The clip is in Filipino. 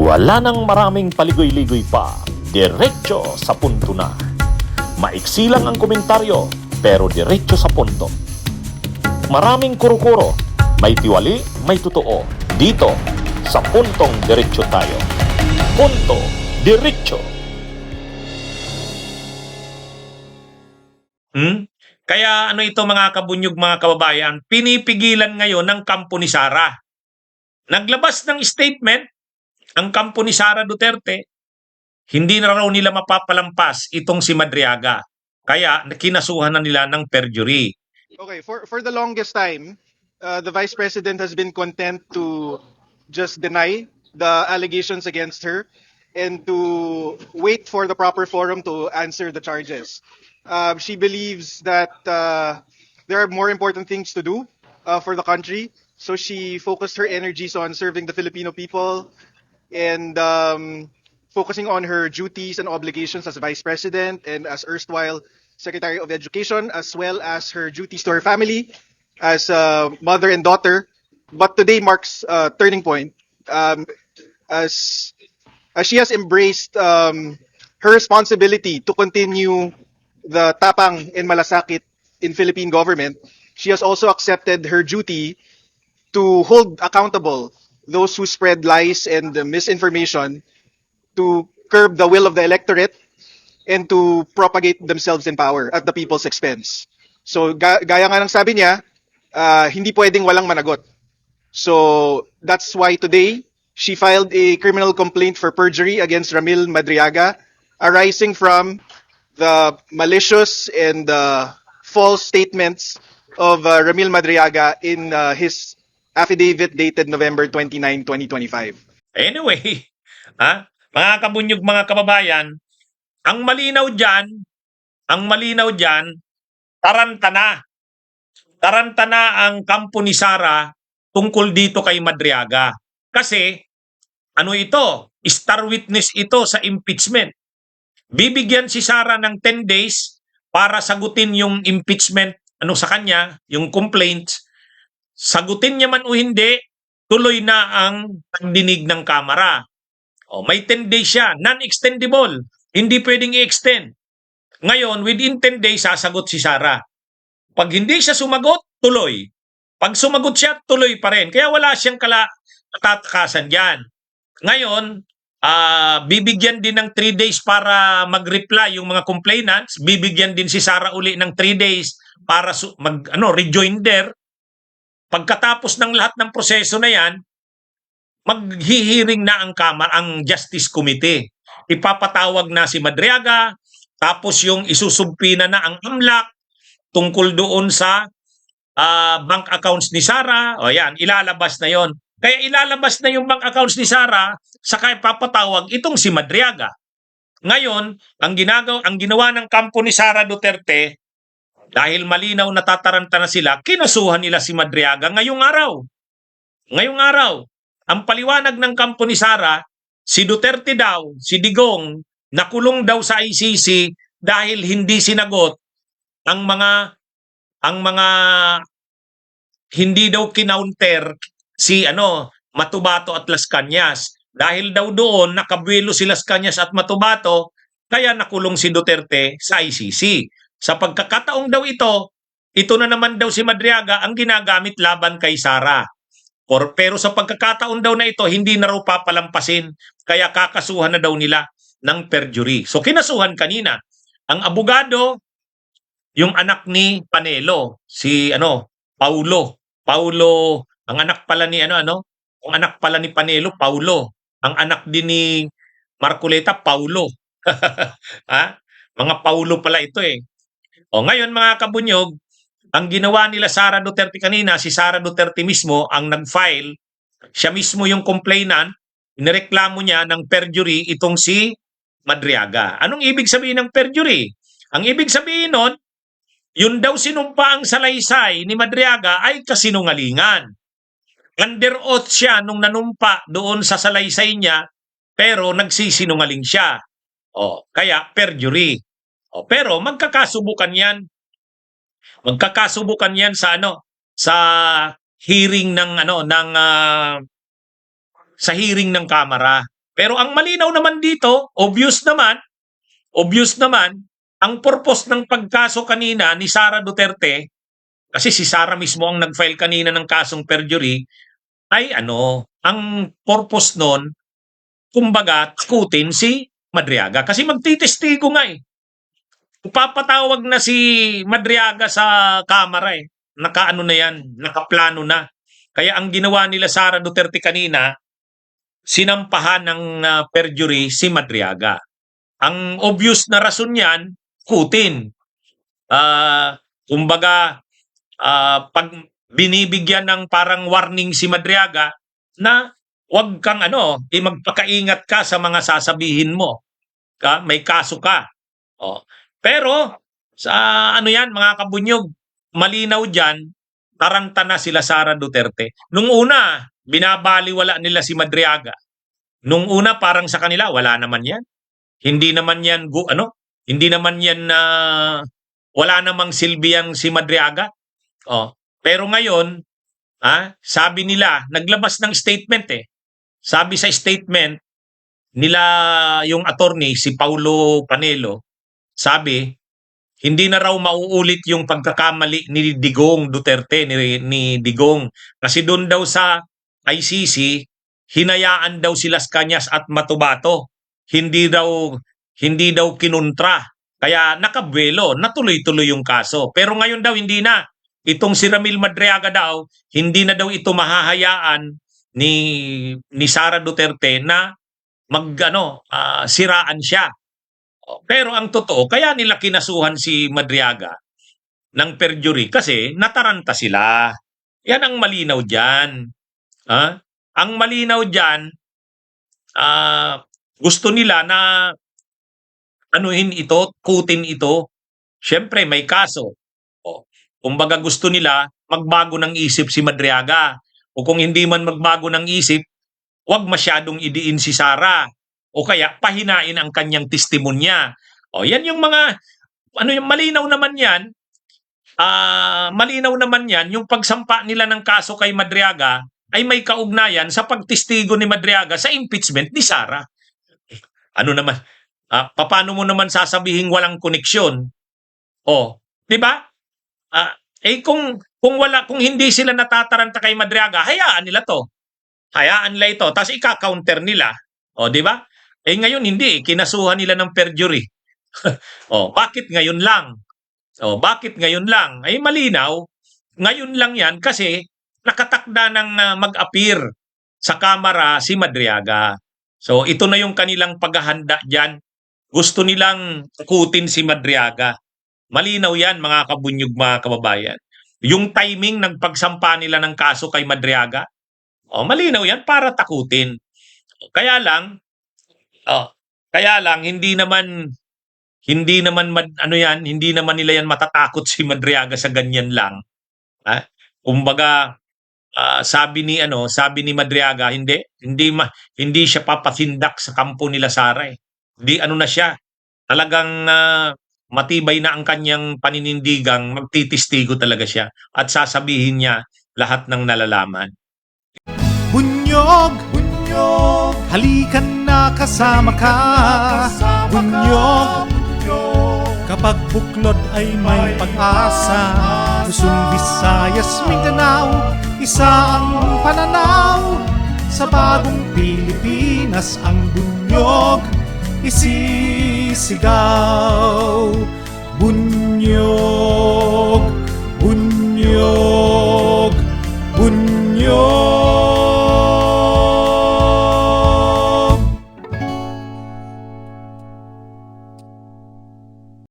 Wala nang maraming paligoy-ligoy pa, diretso sa punto na. Maiksi lang ang komentaryo, pero diretso sa punto. Maraming kuro-kuro, may tiwali, may totoo. Dito, sa puntong diretso tayo. Punto, diretso. Kaya ano ito mga kabunyog, mga kababayan, pinipigilan ngayon ng kampo ni Sara. Naglabas ng statement ang kampo ni Sara Duterte, hindi na raw nila mapapalampas itong si Madriaga. Kaya kinasuhan na nila ng perjury. Okay, for the longest time, the Vice President has been content to just deny the allegations against her and to wait for the proper forum to answer the charges. She believes that there are more important things to do for the country, so she focused her energies on serving the Filipino people and focusing on her duties and obligations as Vice President and as erstwhile Secretary of Education, as well as her duties to her family as a mother and daughter. But today marks a turning point as she has embraced her responsibility to continue the tapang and malasakit in Philippine government. She has also accepted her duty to hold accountable those who spread lies and misinformation, to curb the will of the electorate, and to propagate themselves in power at the people's expense. So gaya nga ng sabi niya, hindi pwedeng walang managot. So that's why today she filed a criminal complaint for perjury against Ramil Madriaga, arising from the malicious and false statements of Ramil Madriaga in his affidavit dated November 29, 2025. Anyway, mga kabunyog, mga kababayan, ang malinaw dyan, tarantana. Tarantana ang kampo ni Sara tungkol dito kay Madriaga. Kasi, ano ito? Star witness ito sa impeachment. Bibigyan si Sara ng 10 days para sagutin yung impeachment sa kanya, yung complaints. Sagutin niya man o hindi, tuloy na ang pagdinig ng Kamara. May 10 days siya, non-extendable. Hindi pwedeng i-extend. Ngayon, within 10 days, sasagot si Sara. Pag hindi siya sumagot, tuloy. Pag sumagot siya, tuloy pa rin. Kaya wala siyang katatakasan dyan. Ngayon, bibigyan din ng 3 days para mag-reply yung mga complainants. Bibigyan din si Sara uli ng 3 days para rejoinder. Pagkatapos ng lahat ng proseso na yan, maghihiring na ang Justice Committee. Ipapatawag na si Madriaga, tapos yung isusubpina na ang AMLAC tungkol doon sa bank accounts ni Sara. O yan, ilalabas na yon. Kaya ilalabas na yung bank accounts ni Sara, saka ipapatawag itong si Madriaga. Ngayon, ang ginawa ng kampo ni Sara Duterte, dahil malinaw natataranta na sila, kinasuhan nila si Madriaga ngayong araw. Ang paliwanag ng kampo ni Sara, si Duterte daw, si Digong, nakulong daw sa ICC dahil hindi sinagot ang mga hindi daw kinounter si Matubato at Las Cañas. Dahil daw doon nakabuelo si Las Cañas at Matubato, kaya nakulong si Duterte sa ICC. Sa pagkakataong daw ito na naman daw si Madriaga ang ginagamit laban kay Sara. Pero sa pagkakataon daw na ito, hindi na raw papalampasin. Kaya kakasuhan na daw nila ng perjury. So kinasuhan kanina. Ang abogado, yung anak ni Panelo, si Paulo. Ang anak pala ni ang anak pala ni Panelo, Paulo. Ang anak din ni Marcoleta, Paulo. Mga Paulo pala ito eh. Ngayon mga kabunyog, ang ginawa nila Sara Duterte kanina, si Sara Duterte mismo ang nag-file, siya mismo yung complainant, inireklamo niya ng perjury itong si Madriaga. Anong ibig sabihin ng perjury? Ang ibig sabihin nun, yun daw sinumpa ang salaysay ni Madriaga ay kasinungalingan. Under oath siya nung nanumpa doon sa salaysay niya, pero nagsisinungaling siya. Kaya perjury. Pero magkakasubukan yan. Sa hearing ng sa hearing ng Kamara. Pero ang malinaw naman dito, obvious naman, ang purpose ng pagkaso kanina ni Sara Duterte, kasi si Sara mismo ang nag-file kanina ng kasong perjury, ay ang purpose nun, kumbaga, takutin si Madriaga. Kasi magtitestigo nga eh. Papatawag na si Madriaga sa kamera eh. Nakaano na yan, nakaplano na. Kaya ang ginawa nila Sara Duterte kanina, sinampahan ng perjury si Madriaga. Ang obvious na rason niyan, kutin. Kumbaga, pag binibigyan ng parang warning si Madriaga na wag kang magpakaingat ka sa mga sasabihin mo. May kaso ka. Oh. Pero sa yan mga kabunyog, malinaw diyan, taranta na sila Sara Duterte. Nung una, binabaliwala nila si Madriaga. Nung una parang sa kanila wala naman 'yan. Hindi naman 'yan hindi naman 'yan wala namang silbiyang si Madriaga. Oh. Pero ngayon, sabi nila, naglabas ng statement eh. Sabi sa statement nila yung attorney, si Paulo Panelo, sabi, hindi na raw mauulit yung pagkakamali ni Digong Duterte, ni Digong. Kasi doon daw sa ICC, hinayaan daw si Las Cañas at Matubato. Hindi daw kinuntra. Kaya nakabuelo, natuloy-tuloy yung kaso. Pero ngayon daw hindi na. Itong si Ramil Madriaga daw, hindi na daw ito mahahayaan ni Sara Duterte na siraan siya. Pero ang totoo, kaya nila kinasuhan si Madriaga ng perjury kasi nataranta sila. Yan ang malinaw diyan. Ang malinaw diyan, gusto nila na kutin ito. Siyempre may kaso. Kumbaga gusto nila magbago ng isip si Madriaga. O kung hindi man magbago ng isip, wag masyadong idiin si Sara. O kaya pahinain ang kanyang testimonya. Yan yung mga, yung malinaw naman yan. Malinaw naman yan, yung pagsampa nila ng kaso kay Madriaga ay may kaugnayan sa pagtestigo ni Madriaga sa impeachment ni Sara. Paano mo naman sasabihin walang koneksyon? Di ba? Kung hindi sila natataranta kay Madriaga, hayaan nila to. Hayaan nila ito. Tapos ika-counter nila. Di ba? Ngayon hindi. Kinasuhan nila ng perjury. Bakit ngayon lang? Bakit ngayon lang? Ay malinaw. Ngayon lang yan kasi nakatakda ng mag-appear sa kamera si Madriaga. So ito na yung kanilang paghahanda dyan. Gusto nilang takutin si Madriaga. Malinaw yan mga kabunyog, mga kababayan. Yung timing ng pagsampa nila ng kaso kay Madriaga, malinaw yan para takutin. Kaya lang hindi naman nila yan matatakot si Madriaga sa ganyan lang. Kumbaga sabi ni Madriaga, hindi siya papatindak sa kampo nila Sara eh. Na siya. Talagang matibay na ang kanyang paninindigang, magtitistigo talaga siya at sasabihin niya lahat ng nalalaman. Bunyog, halikan na kasama ka. Bunyog, kapag buklod ay may pag-asa. Luzon, Visayas, Mindanao, isa ang pananaw. Sa bagong Pilipinas ang bunyog isisigaw. Bunyog, bunyog, bunyog.